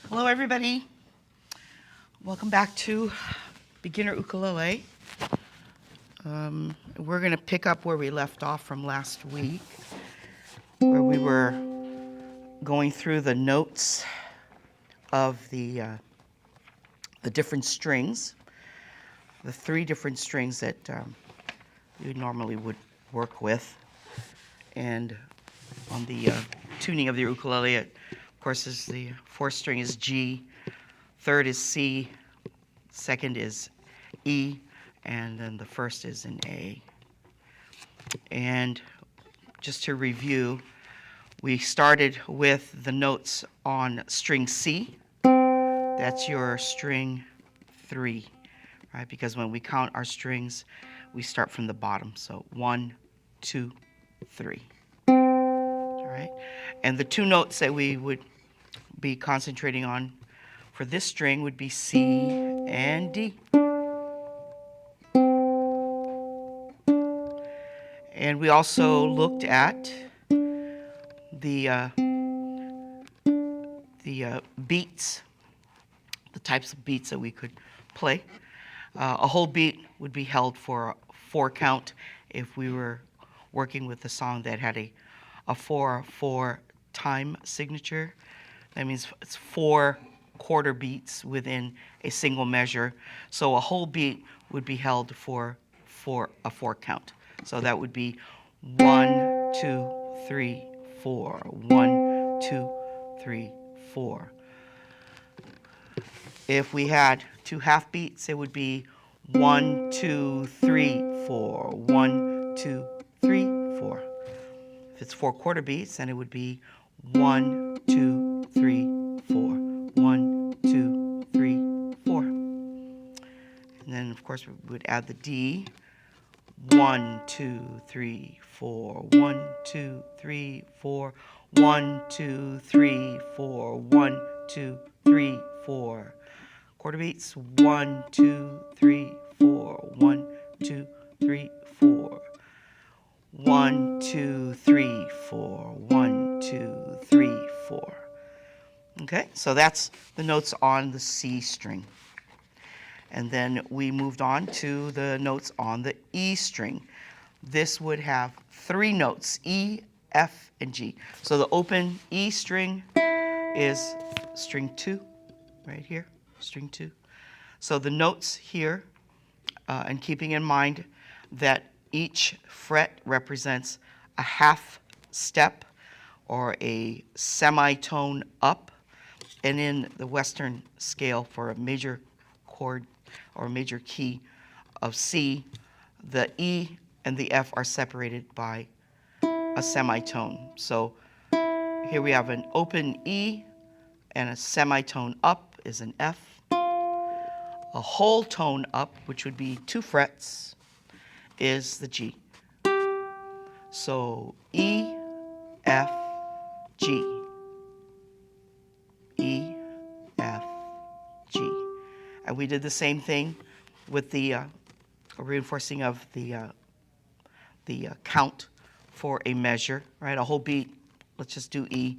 Hello, everybody. Welcome back to Beginner Ukulele. We're going to pick up where we left off from last week, where we were going through the notes of the different strings, the three different strings that you normally would work with. And on the tuning of the ukulele, of course, is the fourth string is G, third is C, second is E, and then the first is an A. And just to review, we started with the notes on string C. That's your string 3, right? Because when we count our strings, we start from the bottom. So 1, 2, 3. All right. And the two notes that we would be concentrating on for this string would be C and D. And we also looked at the beats, the types of beats that we could play. A whole beat would be held for a 4 count if we were working with a song that had a 4/4 time signature. That means it's 4 quarter beats within a single measure. So a whole beat would be held for a 4 count. So that would be 1, 2, 3, 4. 1, 2, 3, 4. If we had 2 half beats, it would be 1, 2, 3, 4. 1, 2, 3, 4. If it's 4 quarter beats, then it would be 1, 2, 3, 4. 1, 2, 3, 4. And then, of course, we would add the D. 1, 2, 3, 4. 1, 2, 3, 4. 1, 2, 3, 4. 1, 2, 3, 4. Quarter beats. 1, 2, 3, 4. 1, 2, 3, 4. 1, 2, 3, 4. 1, 2, 3, 4. Okay, so that's the notes on the C string. And then we moved on to the notes on the E string. This would have 3 notes, E, F, and G. So the open E string is string 2, right here, string 2. So the notes here, and keeping in mind that each fret represents a half step or a semitone up, and in the Western scale for a major chord or a major key of C, the E and the F are separated by a semitone. So here we have an open E, and a semitone up is an F. A whole tone up, which would be 2 frets, is the G. So E, F, G. E, F, G. And we did the same thing with the reinforcing of the count for a measure, right? A whole beat. Let's just do E.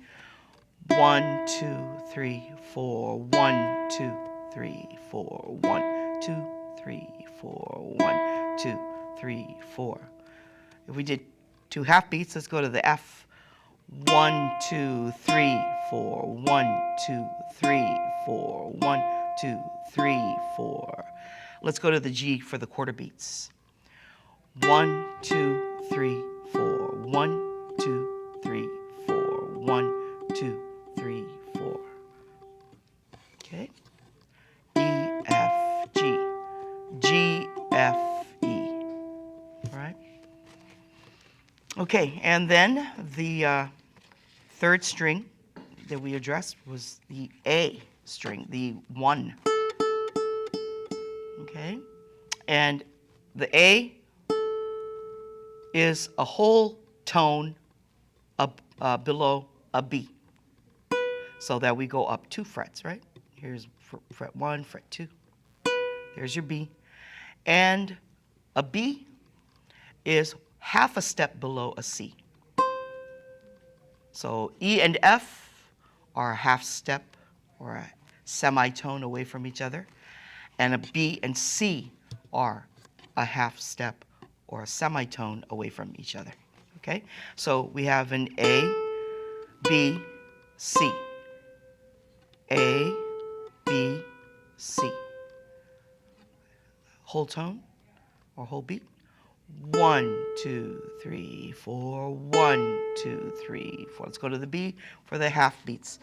1, 2, 3, 4. 1, 2, 3, 4. 1, 2, 3, 4. 1, 2, 3, 4. If we did 2 half beats, let's go to the F. 1, 2, 3, 4. 1, 2, 3, 4. 1, 2, 3, 4. Let's go to the G for the quarter beats. 1, 2, 3, 4. 1, 2, 3, 4. 1, 2, 3, 4. Okay. E, F, G. G, F, E. All right. Okay, and then the third string that we addressed was the A string, the 1. Okay, and the A is a whole tone up below a B, so that we go up 2 frets, right? Here's fret 1, fret 2. There's your B. And a B is half a step below a C. So E and F are a half step or a semitone away from each other, and a B and C are a half step or a semitone away from each other. Okay? So we have an A, B, C. A, B, C. Whole tone or whole beat. 1, 2, 3, 4. 1, 2, 3, 4. Let's go to the B for the half beats.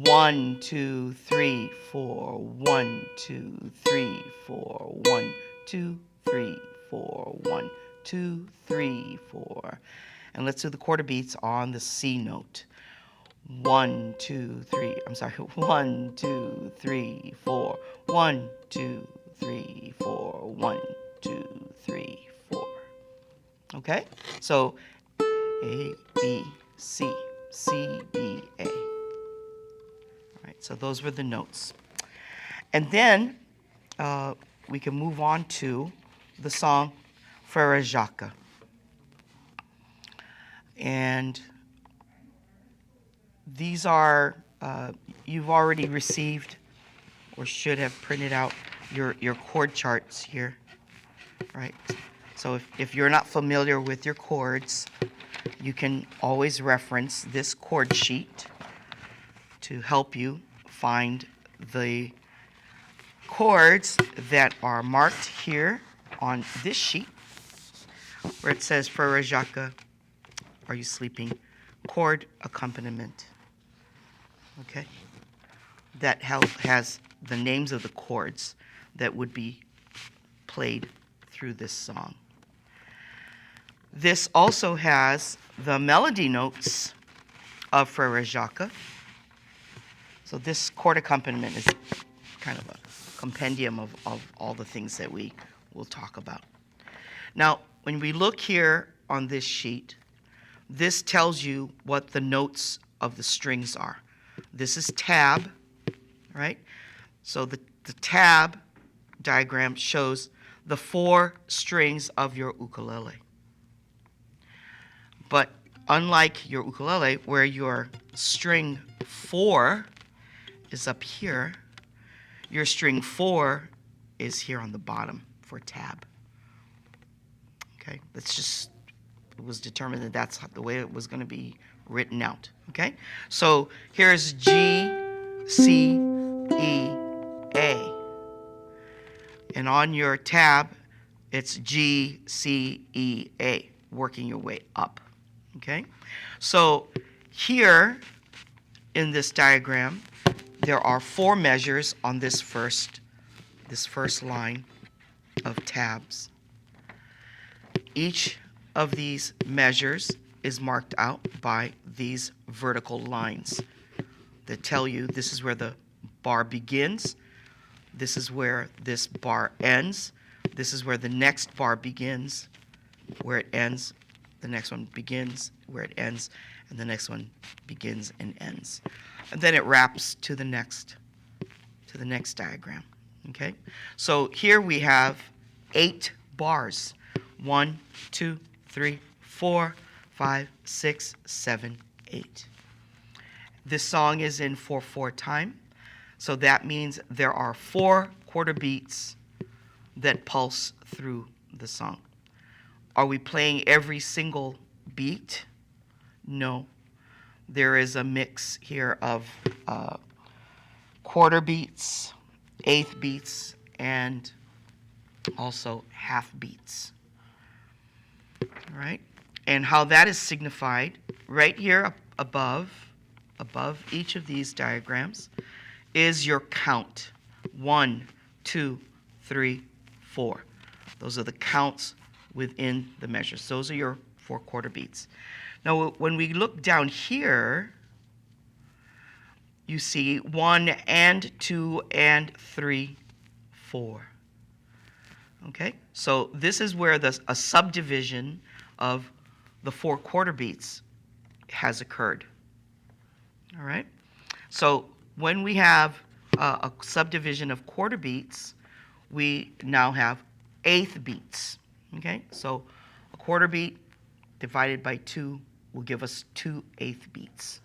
1, 2, 3, 4. 1, 2, 3, 4. 1, 2, 3, 4. 1, 2, 3, 4. And let's do the quarter beats on the C note. 1, 2, 3. I'm sorry. 1, 2, 3, 4. 1, 2, 3, 4. 1, 2, 3, 4. Okay? So A, B, C, C, B, A. All right, so those were the notes. And then we can move on to the song Frère Jacques. And these are, you've already received or should have printed out your chord charts here, right? So if you're not familiar with your chords, you can always reference this chord sheet to help you find the chords that are marked here on this sheet where it says Frère Jacques, are you sleeping? Chord accompaniment. Okay? That has the names of the chords that would be played through this song. This also has the melody notes of Frère Jacques. So this chord accompaniment is kind of a compendium of all the things that we will talk about. Now, when we look here on this sheet, this tells you what the notes of the strings are. This is tab, right? So the tab diagram shows the 4 strings of your ukulele. But unlike your ukulele, where your string 4 is up here, your string 4 is here on the bottom for tab. Okay, that's just, it was determined that that's the way it was going to be written out. Okay, so here's G, C, E, A. And on your tab, it's G, C, E, A, working your way up. Okay, so here in this diagram, there are 4 measures on this first line of tabs. Each of these measures is marked out by these vertical lines that tell you this is where the bar begins, this is where this bar ends, this is where the next bar begins, where it ends, the next one begins, where it ends, and the next one begins and ends. And then it wraps to the next diagram. Okay? So here we have 8 bars. 1, 2, 3, 4, 5, 6, 7, 8. This song is in 4/4 time. So that means there are 4 quarter beats that pulse through the song. Are we playing every single beat? No. There is a mix here of quarter beats, eighth beats, and also half beats. All right? And how that is signified right here above each of these diagrams is your count. 1, 2, 3, 4. Those are the counts within the measures. Those are your 4 quarter beats. Now, when we look down here, you see 1 and 2 and 3, 4. Okay? So this is where a subdivision of the 4 quarter beats has occurred. All right? So when we have a subdivision of quarter beats, we now have eighth beats. Okay? So a quarter beat divided by 2 will give us 2 eighth beats.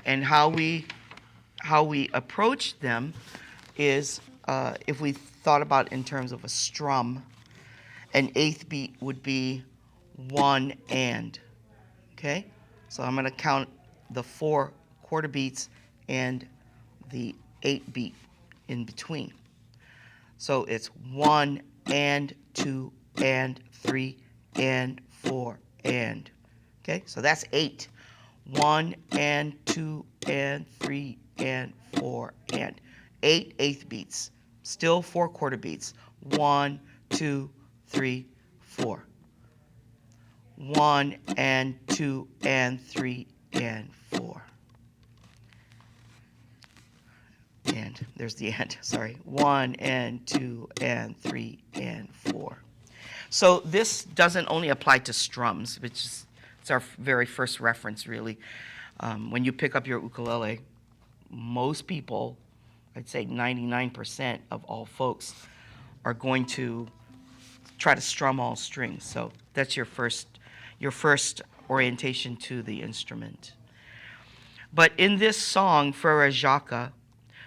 And how we how we approach them is if we thought about in terms of a strum, an eighth beat would be one and. Okay? So I'm going to count the 4 quarter beats and the 8 beat in between. So it's 1 and 2 and 3 and 4 and. Okay? So that's 8. 1 and 2 and 3 and 4 and. 8 eighth beats. Still 4 quarter beats. 1, 2, 3, 4. 1 and 2 and 3 and 4. And there's the and, sorry. 1 and 2 and 3 and 4. So this doesn't only apply to strums, which is it's our very first reference, really. When you pick up your ukulele, most people, I'd say 99% of all folks, are going to try to strum all strings. So that's your first orientation to the instrument. But in this song, Frere Jacques,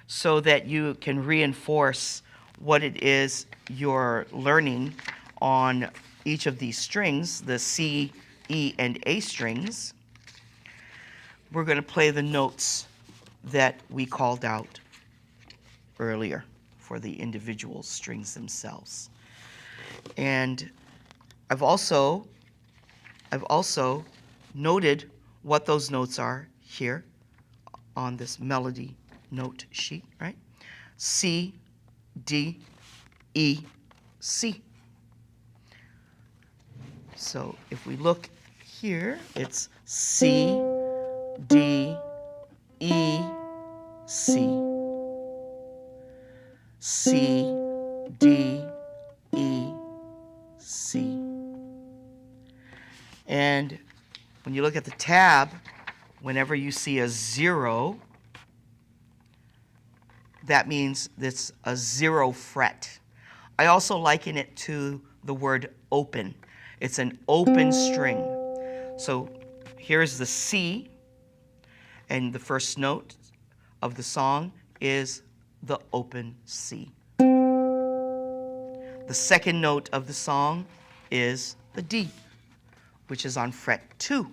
so that you can reinforce what it is you're learning on each of these strings, the C, E, and A strings, we're going to play the notes that we called out earlier for the individual strings themselves. And I've also noted what those notes are here on this melody note sheet, right? C, D, E, C. So if we look here, it's C, D, E, C. C, D, E, C. And when you look at the tab, whenever you see a 0, that means it's a 0 fret. I also liken it to the word open. It's an open string. So here's the C, and the first note of the song is the open C. The second note of the song is the D, which is on fret 2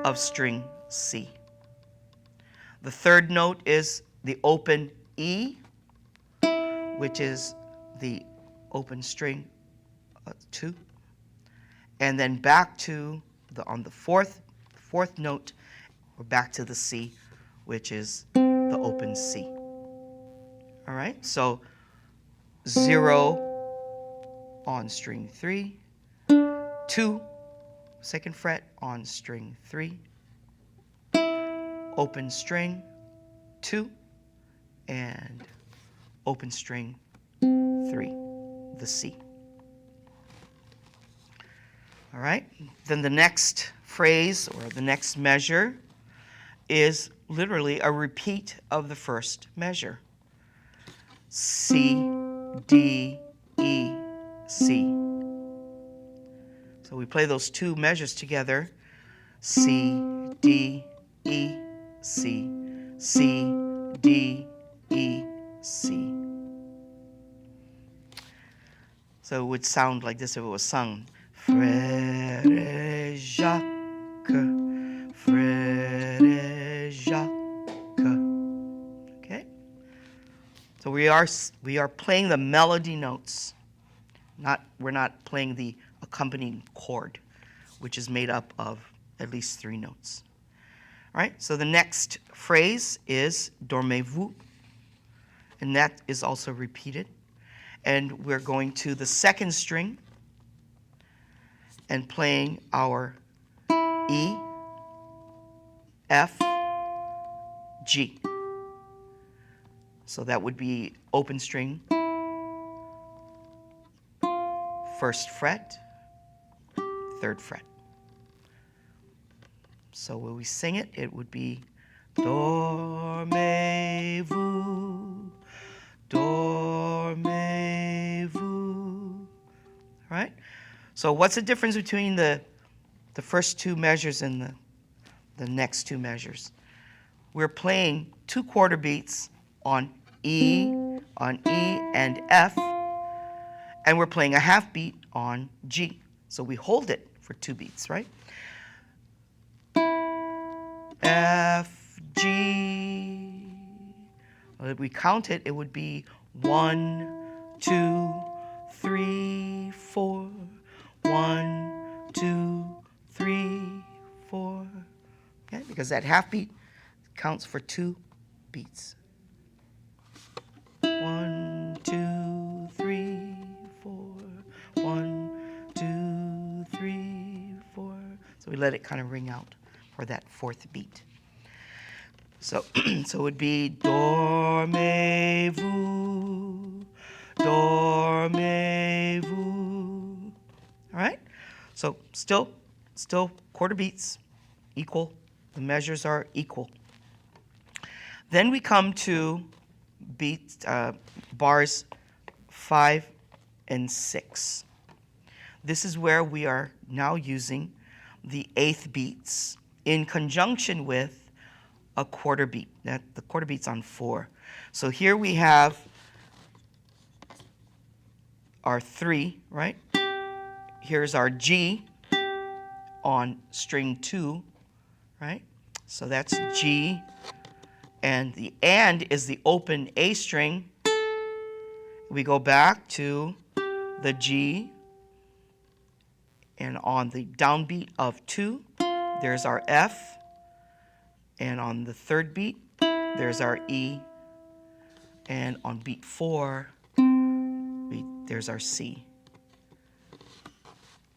of string C. The third note is the open E, which is the open string 2, and then back to on the fourth note, we're back to the C, which is the open C. All right, so 0 on string 3, 2, second fret on string 3, open string 2, and open string 3, the C. All right, then the next phrase or the next measure is literally a repeat of the first measure. C, D, E, C. So we play those two measures together. C, D, E, C. C, D, E, C. So it would sound like this if it was sung. Frere Jacques, Frere Jacques. Okay? So we are playing the melody notes. We're not playing the accompanying chord, which is made up of at least 3 notes. All right? So the next phrase is dormez-vous, and that is also repeated. And we're going to the second string and playing our E, F, G. So that would be open string, first fret, third fret. So when we sing it, it would be dormez-vous, dormez-vous. All right? So what's the difference between the first 2 measures and the next 2 measures? we're playing 2 quarter beats on E and F, and we're playing a half beat on G. So we hold it for 2 beats, right? F, G. Well, if we count it, it would be 1, 2, 3, 4. 1, 2, 3, 4. Okay, because that half beat counts for 2 beats. 1, 2, 3, 4. 1, 2, 3, 4. So we let it kind of ring out for that 4th beat. So, so it would be dormez-vous, dormez-vous. All right? So still quarter beats, equal. The measures are equal. Then we come to bars 5 and 6. This is where we are now using the 8th beats in conjunction with a quarter beat. The quarter beat's on 4. So here we have our 3, right? Here's our G on string 2, right? So that's G. And the and is the open A string. We go back to the G. And on the downbeat of 2, there's our F. And on the 3rd beat, there's our E. And on beat 4, there's our C.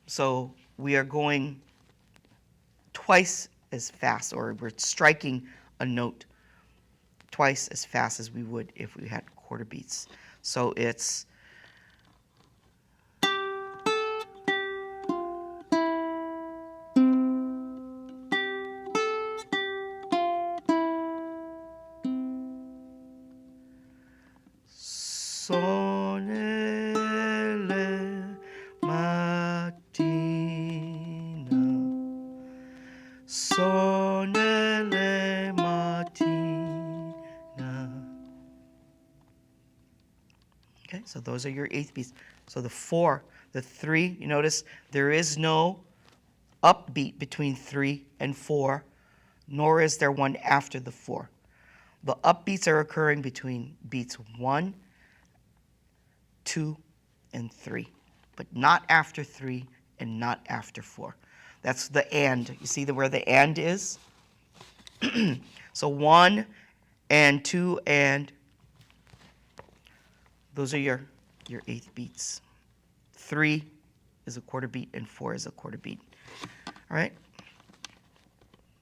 So we are going twice as fast, or we're striking a note twice as fast as we would if we had quarter beats. So it's Sonele mattina, sonele mattina. Okay, so those are your 8th beats. So the 4, the 3, you notice there is no upbeat between 3 and 4, nor is there one after the 4. The upbeats are occurring between beats 1, 2, and 3, but not after 3 and not after 4. That's the and. You see where the and is? So 1 and 2 and. Those are your 8th beats. 3 is a quarter beat and 4 is a quarter beat. All right?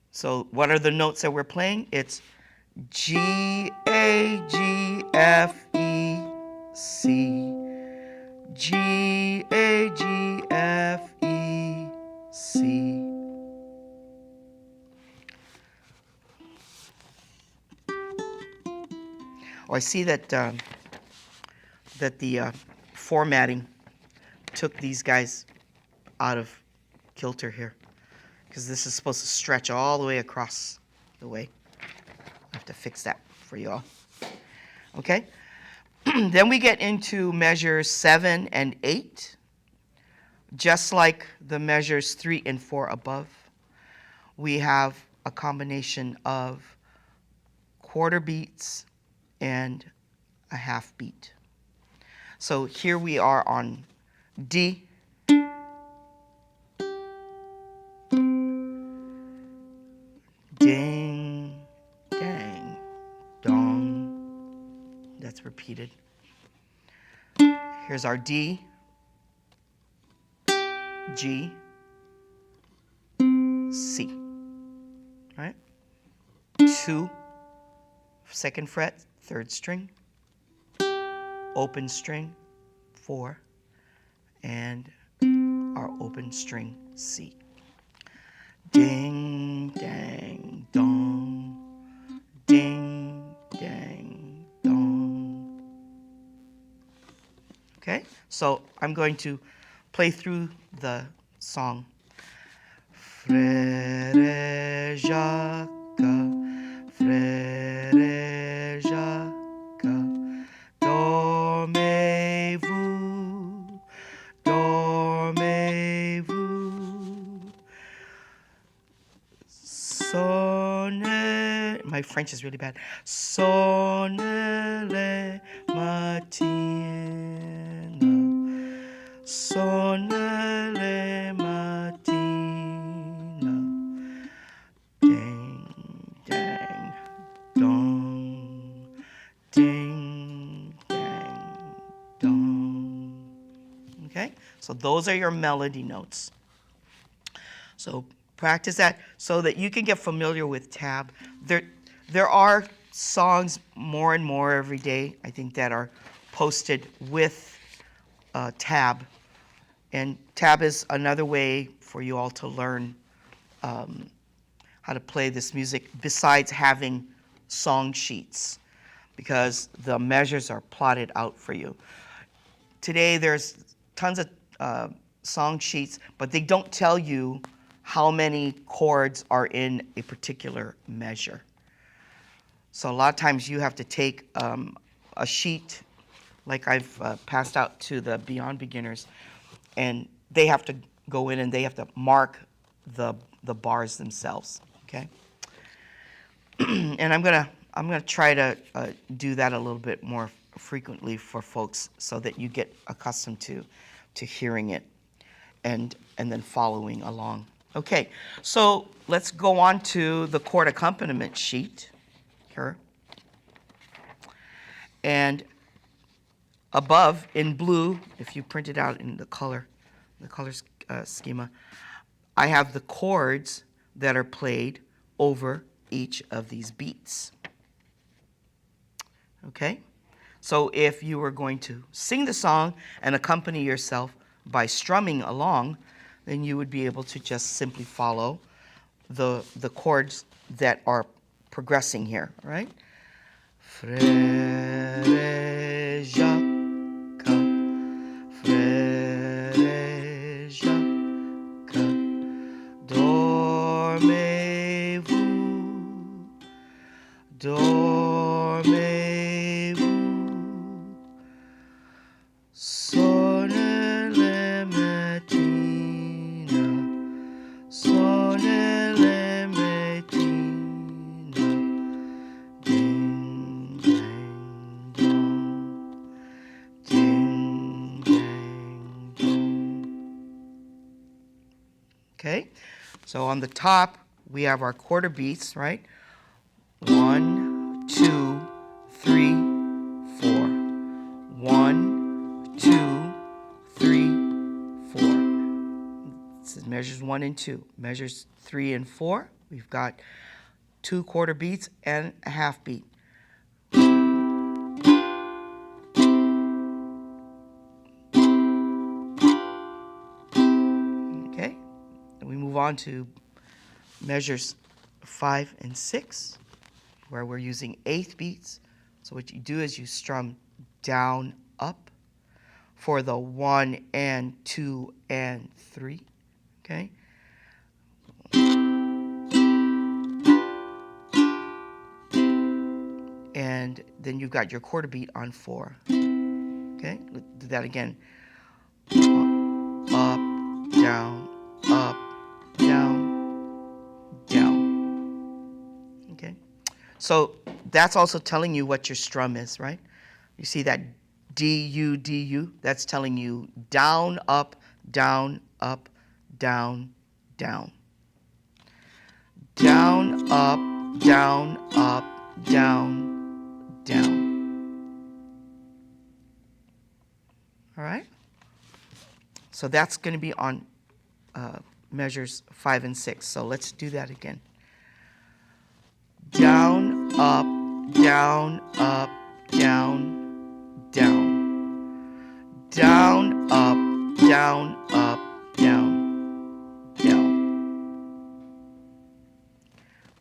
So what are the notes that we're playing? It's G, A, G, F, E, C. G, A, G, F, E, C. Oh, I see that the formatting took these guys out of kilter here, because this is supposed to stretch all the way across the way. I have to fix that for you all. Okay? Then we get into measures 7 and 8. Just like the measures 3 and 4 above, we have a combination of quarter beats and a half beat. So here we are on D. Ding, dang, dong. That's repeated. Here's our D, G, C. All right? 2, 2nd fret, 3rd string, open string, 4, and our open string, C. Ding, dang, dong. Ding, dang, dong. Okay, so I'm going to play through the song. Frère Jacques, frère my French is really bad. Sonne mattina, sonne mattina, ding, dang, dong, ding, dang, dong. Okay, so those are your melody notes. So practice that so that you can get familiar with tab. There are songs more and more every day, I think, that are posted with tab. And tab is another way for you all to learn how to play this music besides having song sheets, because the measures are plotted out for you. Today there's tons of song sheets, but they don't tell you how many chords are in a particular measure. So a lot of times you have to take a sheet like I've passed out to the Beyond beginners, and they have to go in and they have to mark the bars themselves. Okay, and I'm gonna try to do that a little bit more frequently for folks so that you get accustomed to hearing it and then following along. Okay, so let's go on to the chord accompaniment sheet here. And above in blue, if you print it out in the color schema, I have the chords that are played over each of these beats. Okay, so if you were going to sing the song and accompany yourself by strumming along, then you would be able to just simply follow the chords that are progressing here, right? Frère Jacques, Frère Jacques, dormez-vous, dormez-vous, sonne le matin, sonne le matin, ding, dang, dong, ding, dang, dong. Okay, so on the top we have our quarter beats, right? 1, 2, 3, 4. 1, 2, 3, 4. This is measures 1 and 2. Measures 3 and 4, we've got 2 quarter beats and a half beat. Okay, and we move on to measures 5 and 6, where we're using eighth beats. So what you do is you strum down, up for the 1 and 2 and 3. Okay. And then you've got your quarter beat on 4. Okay, let's do that again. Up, down, up, down, down. Okay, so that's also telling you what your strum is, right? You see that D, U, D, U? That's telling you down, up, down, up, down, down. Down, up, down, up, down, down. All right? So that's going to be on measures 5 and 6. So let's do that again. Down, up, down, up, down, down. Down, up, down, up, down, down.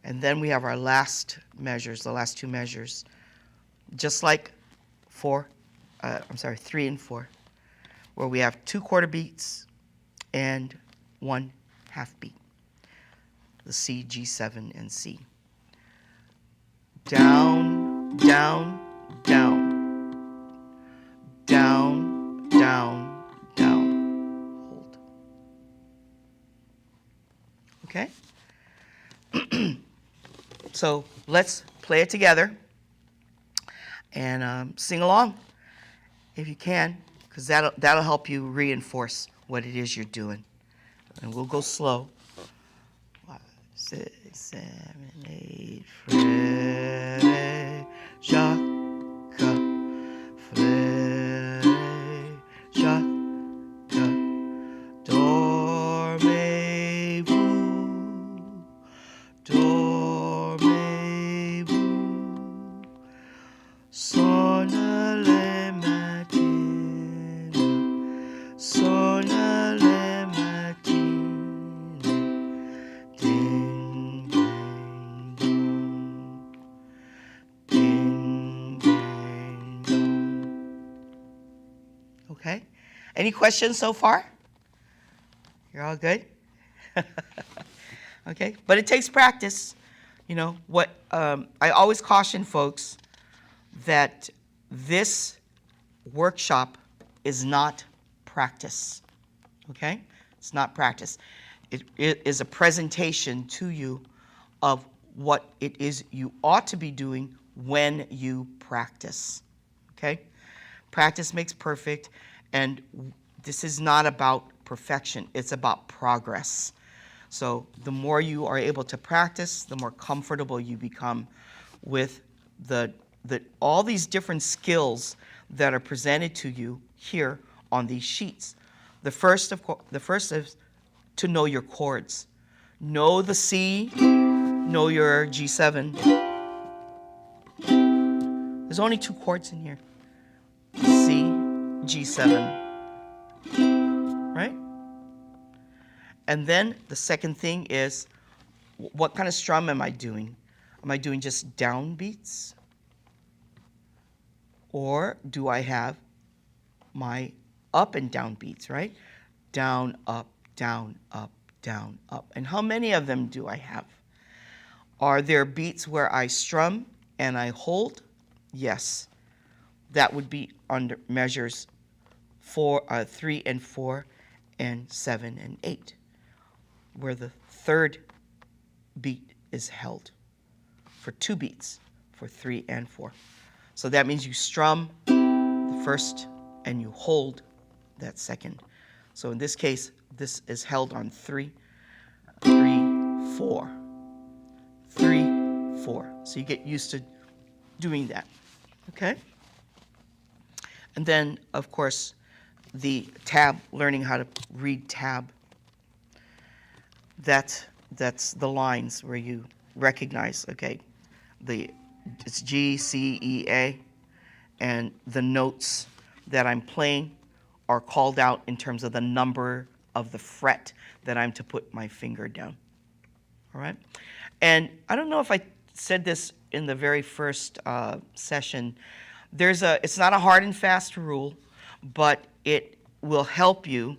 And then we have our last measures, the last 2 measures, just like 3 and 4, where we have 2 quarter beats and 1 half beat. The C, G7, and C. Down, down, down. Down, down, down. Hold. Okay? So let's play it together and sing along if you can, because that'll help you reinforce what it is you're doing. And we'll go slow. 5, 6, 7, 8. Frere, Jacques, Frere, Jacques, dormez-vous, dormez-vous, sonne les matines, sonne les matines, ding, ding, dong, ding, ding, dong. Okay? Any questions so far? You're all good? Okay? But it takes practice. You know, what I always caution folks that this workshop is not practice. Okay? It's not practice. It is a presentation to you of what it is you ought to be doing when you practice. Okay? Practice makes perfect, and this is not about perfection. It's about progress. So the more you are able to practice, the more comfortable you become with all these different skills that are presented to you here on these sheets. The first is to know your chords. Know the C, know your G7. There's only 2 chords in here. C, G7. Right? And then the second thing is, what kind of strum am I doing? Am I doing just downbeats? Or do I have my up and down beats, right? Down, up, down, up, down, up. And how many of them do I have? Are there beats where I strum and I hold? Yes. That would be under measures 3 and 4 and 7 and 8, where the third beat is held for 2 beats for 3 and 4. So that means you strum the first and you hold that second. So in this case, this is held on 3, 3, 4, 3, 4. So you get used to doing that, okay? And then, of course, the tab, learning how to read tab. That's the lines where you recognize, okay, it's G, C, E, A, and the notes that I'm playing are called out in terms of the number of the fret that I'm to put my finger down. All right? And I don't know if I said this in the very first session. It's not a hard and fast rule, but it will help you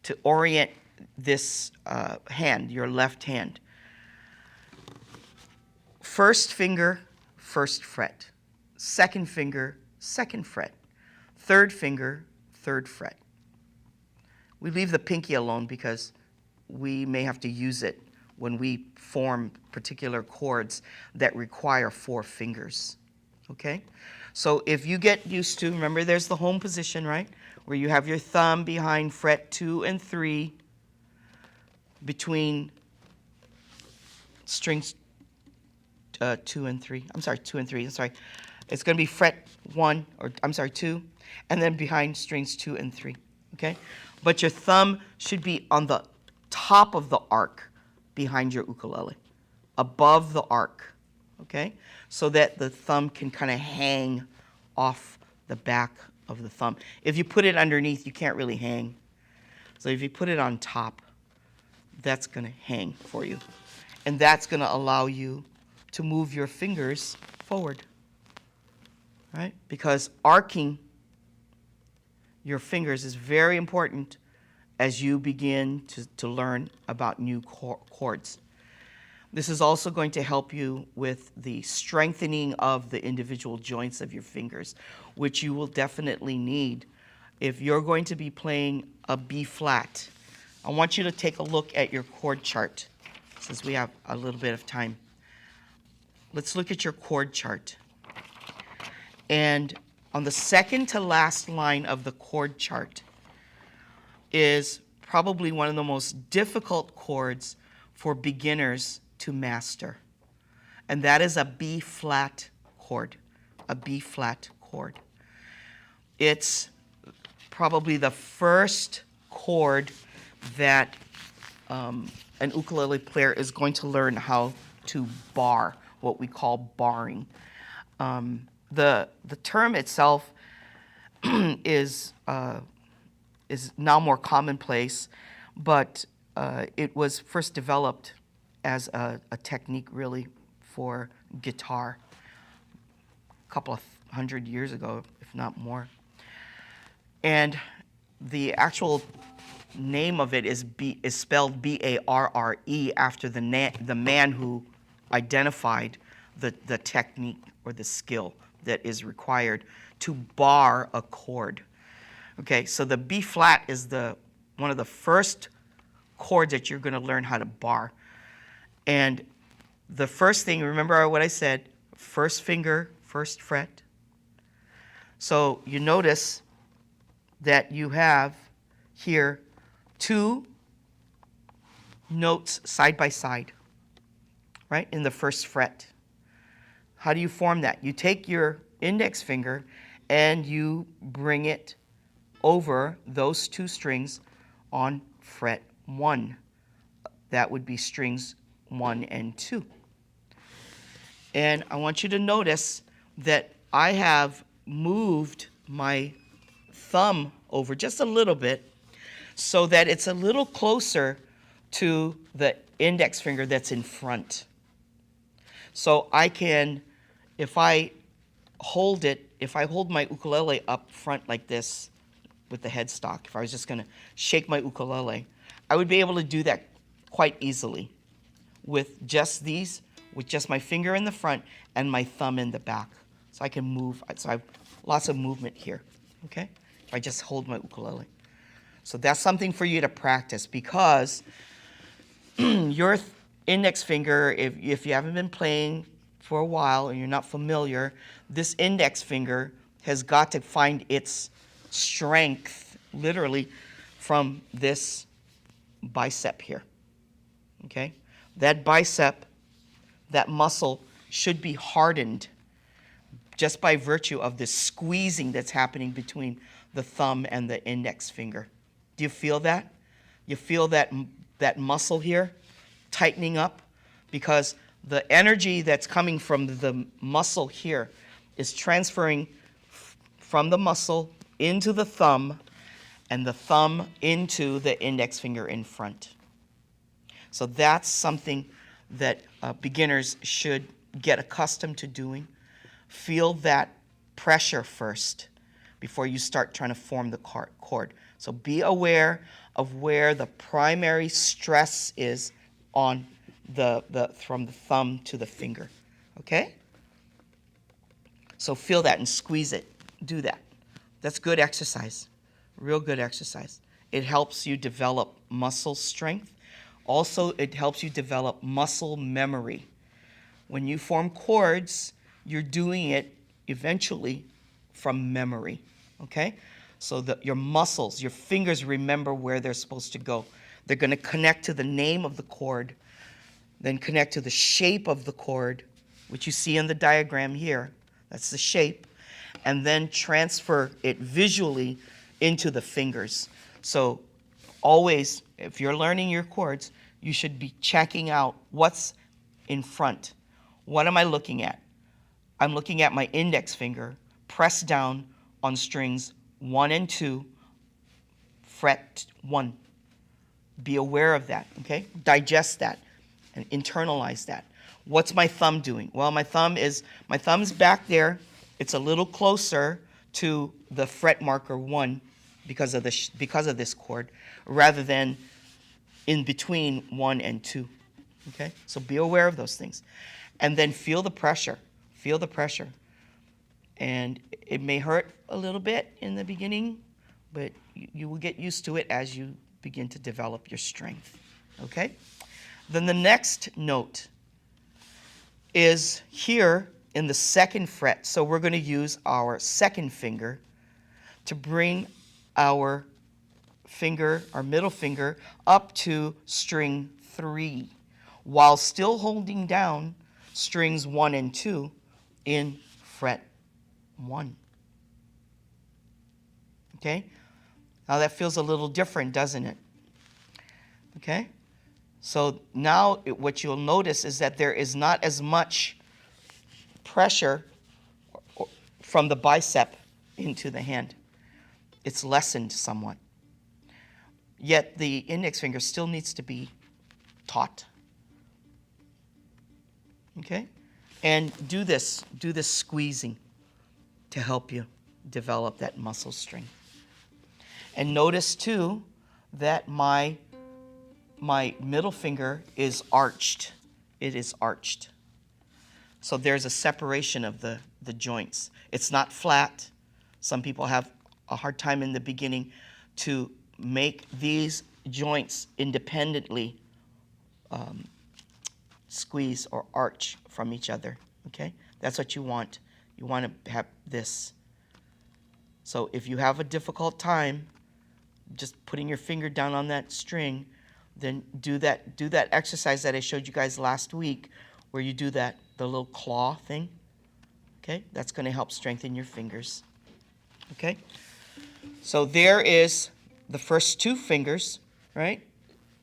to orient this hand, your left hand. First finger, first fret. Second finger, second fret. Third finger, third fret. We leave the pinky alone because we may have to use it when we form particular chords that require 4 fingers. Okay? So if you get used to, remember there's the home position, right? Where you have your thumb behind fret 2 and 3 between strings 2 and 3. I'm sorry, 2 and 3. I'm sorry. It's going to be fret 1, or I'm sorry, 2, and then behind strings 2 and 3. Okay? But your thumb should be on the top of the arc behind your ukulele, above the arc. Okay? So that the thumb can kind of hang off the back of the thumb. If you put it underneath, you can't really hang. So if you put it on top, that's going to hang for you. And that's going to allow you to move your fingers forward. Right? Because arcing your fingers is very important as you begin to learn about new chords. This is also going to help you with the strengthening of the individual joints of your fingers, which you will definitely need if you're going to be playing a B flat. I want you to take a look at your chord chart since we have a little bit of time. let's look at your chord chart. And on the second to last line of the chord chart is probably one of the most difficult chords for beginners to master. And that is a B flat chord, a B flat chord. It's probably the first chord that an ukulele player is going to learn how to bar, what we call barring. The term itself is now more commonplace, but it was first developed as a technique really for guitar a couple of hundred years ago, if not more. And the actual name of it is spelled B-A-R-R-E after the man who identified the technique or the skill that is required to bar a chord. Okay, so the B flat is one of the first chords that you're going to learn how to bar. And the first thing, remember what I said, first finger, first fret. So you notice that you have here 2 notes side by side, right, in the first fret. How do you form that? You take your index finger and you bring it over those 2 strings on fret 1. That would be strings 1 and 2. And I want you to notice that I have moved my thumb over just a little bit so that it's a little closer to the index finger that's in front. So I can, if I hold my ukulele up front like this with the headstock, if I was just going to shake my ukulele, I would be able to do that quite easily with just my finger in the front and my thumb in the back. So I can move, so I have lots of movement here, okay? If I just hold my ukulele. So that's something for you to practice, because your index finger, if you haven't been playing for a while and you're not familiar, this index finger has got to find its strength literally from this bicep here, okay? That bicep, that muscle should be hardened just by virtue of this squeezing that's happening between the thumb and the index finger. Do you feel that? You feel that muscle here tightening up? Because the energy that's coming from the muscle here is transferring from the muscle into the thumb, and the thumb into the index finger in front. So that's something that beginners should get accustomed to doing. Feel that pressure first before you start trying to form the chord. So be aware of where the primary stress is on from the thumb to the finger, okay? So feel that and squeeze it. Do that. That's good exercise, real good exercise. It helps you develop muscle strength. Also, it helps you develop muscle memory. When you form chords, you're doing it eventually from memory, okay? So that your muscles, your fingers remember where they're supposed to go. They're going to connect to the name of the chord, then connect to the shape of the chord, which you see in the diagram here. That's the shape. And then transfer it visually into the fingers. So always, if you're learning your chords, you should be checking out what's in front. What am I looking at? I'm looking at my index finger pressed down on strings 1 and 2, fret 1. Be aware of that, okay? Digest that and internalize that. What's my thumb doing? Well, my thumb's back there. It's a little closer to the fret marker 1 because of this chord, rather than in between 1 and 2. Okay? So be aware of those things. And then feel the pressure. Feel the pressure. And it may hurt a little bit in the beginning, but you will get used to it as you begin to develop your strength. Okay? Then the next note is here in the second fret. So we're going to use our second finger to bring our finger, our middle finger, up to string 3, while still holding down strings 1 and 2 in fret 1. Okay? Now that feels a little different, doesn't it? Okay? So now what you'll notice is that there is not as much pressure from the bicep into the hand. It's lessened somewhat. Yet the index finger still needs to be taut. Okay? And do this squeezing to help you develop that muscle strength. And notice too that my middle finger is arched. It is arched. So there's a separation of the joints. It's not flat. Some people have a hard time in the beginning to make these joints independently squeeze or arch from each other. Okay? That's what you want. You want to have this. So if you have a difficult time just putting your finger down on that string, then do that exercise that I showed you guys last week, where you do the little claw thing. Okay? That's going to help strengthen your fingers. Okay? So there is the first 2 fingers, right?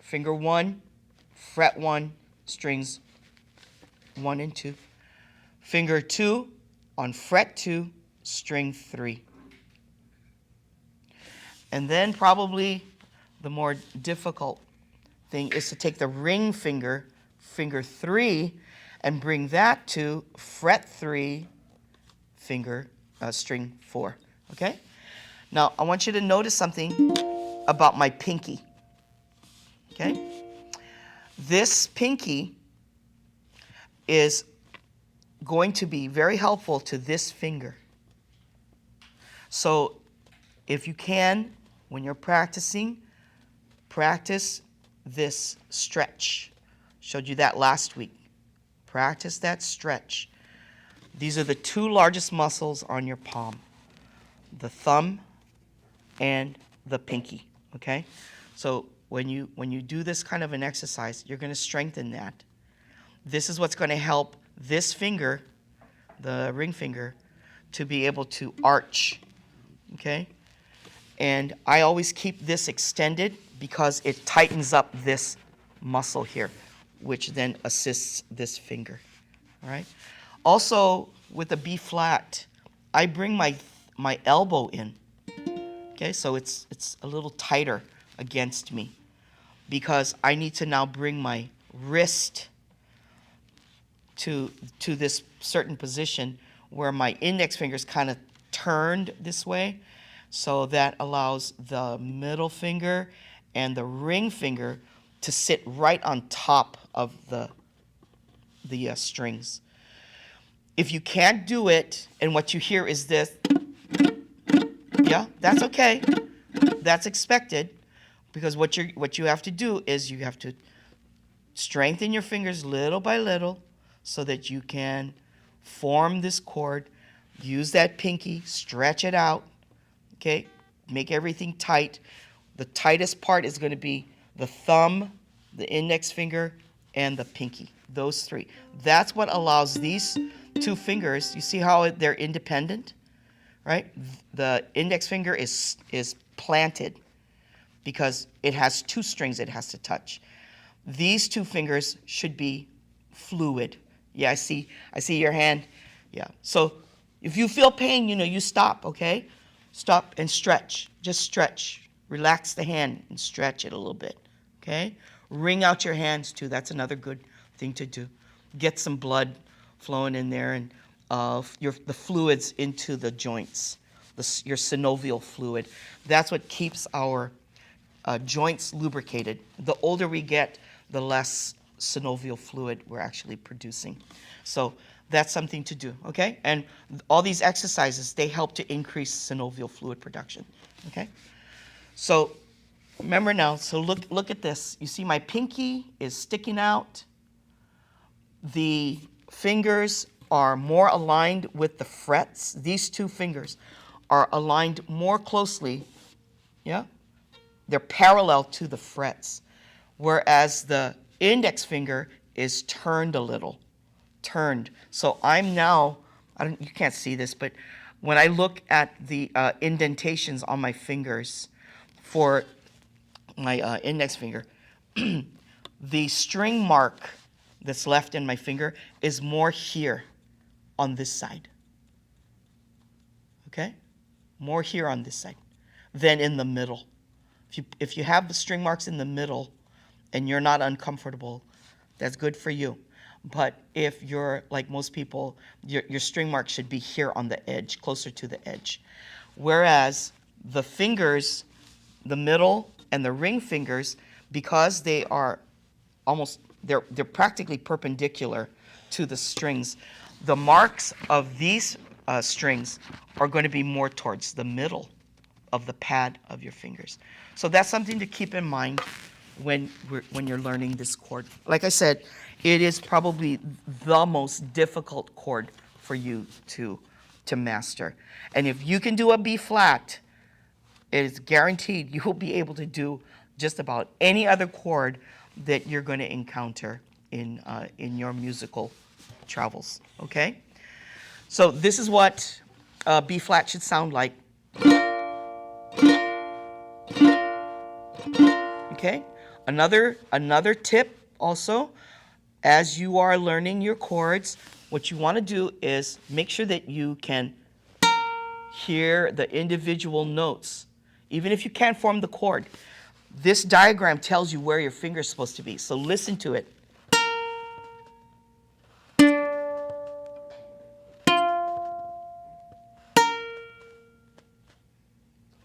Finger 1, fret 1, strings 1 and 2. Finger 2 on fret 2, string 3. And then probably the more difficult thing is to take the ring finger, finger 3, and bring that to fret 3, string 4. Okay? Now, I want you to notice something about my pinky. Okay? This pinky is going to be very helpful to this finger. So, if you can, when you're practicing, practice this stretch. Showed you that last week. Practice that stretch. These are the 2 largest muscles on your palm, the thumb and the pinky. Okay? So when you do this kind of an exercise, you're going to strengthen that. This is what's going to help this finger, the ring finger, to be able to arch. Okay? And I always keep this extended because it tightens up this muscle here, which then assists this finger. All right? Also, with the B flat, I bring my elbow in. Okay, so it's a little tighter against me because I need to now bring my wrist to this certain position where my index finger is kind of turned this way. So that allows the middle finger and the ring finger to sit right on top of the strings. If you can't do it, and what you hear is this, yeah, that's okay. That's expected, because what you have to do is you have to strengthen your fingers little by little so that you can form this chord. Use that pinky, stretch it out. Okay, make everything tight. The tightest part is going to be the thumb, the index finger, and the pinky. Those 3. That's what allows these 2 fingers. You see how they're independent, right? The index finger is planted because it has 2 strings it has to touch. These 2 fingers should be fluid. Yeah, I see your hand. Yeah. So if you feel pain, you stop. Okay. Stop and stretch. Just stretch. Relax the hand and stretch it a little bit. Okay? Wring out your hands too. That's another good thing to do. Get some blood flowing in there and the fluids into the joints, your synovial fluid. That's what keeps our joints lubricated. The older we get, the less synovial fluid we're actually producing. So that's something to do, okay? And all these exercises, they help to increase synovial fluid production, okay? So remember now, so look at this. You see my pinky is sticking out. The fingers are more aligned with the frets. These two fingers are aligned more closely, yeah? They're parallel to the frets, whereas the index finger is turned a little, turned. So I'm now, you can't see this, but when I look at the indentations on my fingers for my index finger, the string mark that's left in my finger is more here on this side. Okay? More here on this side than in the middle. If you have the string marks in the middle and you're not uncomfortable, that's good for you. But if you're like most people, your string mark should be here on the edge, closer to the edge. Whereas the fingers, the middle and the ring fingers, because they are they're practically perpendicular to the strings, the marks of these strings are going to be more towards the middle of the pad of your fingers. So that's something to keep in mind when you're learning this chord. Like I said, it is probably the most difficult chord for you to master. And if you can do a B flat, it is guaranteed you will be able to do just about any other chord that you're going to encounter in your musical travels. Okay? So this is what B flat should sound like. Okay? Another tip also, as you are learning your chords, what you want to do is make sure that you can hear the individual notes. Even if you can't form the chord, this diagram tells you where your finger is supposed to be. So listen to it.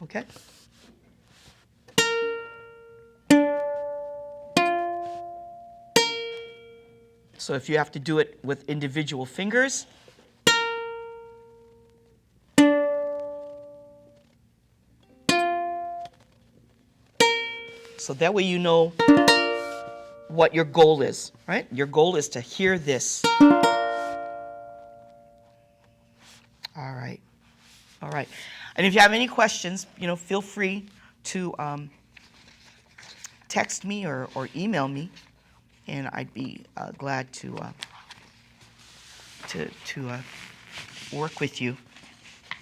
Okay? So if you have to do it with individual fingers, so that way you know what your goal is, right? Your goal is to hear this. All right. All right. And if you have any questions, feel free to text me or email me, and I'd be glad to work with you.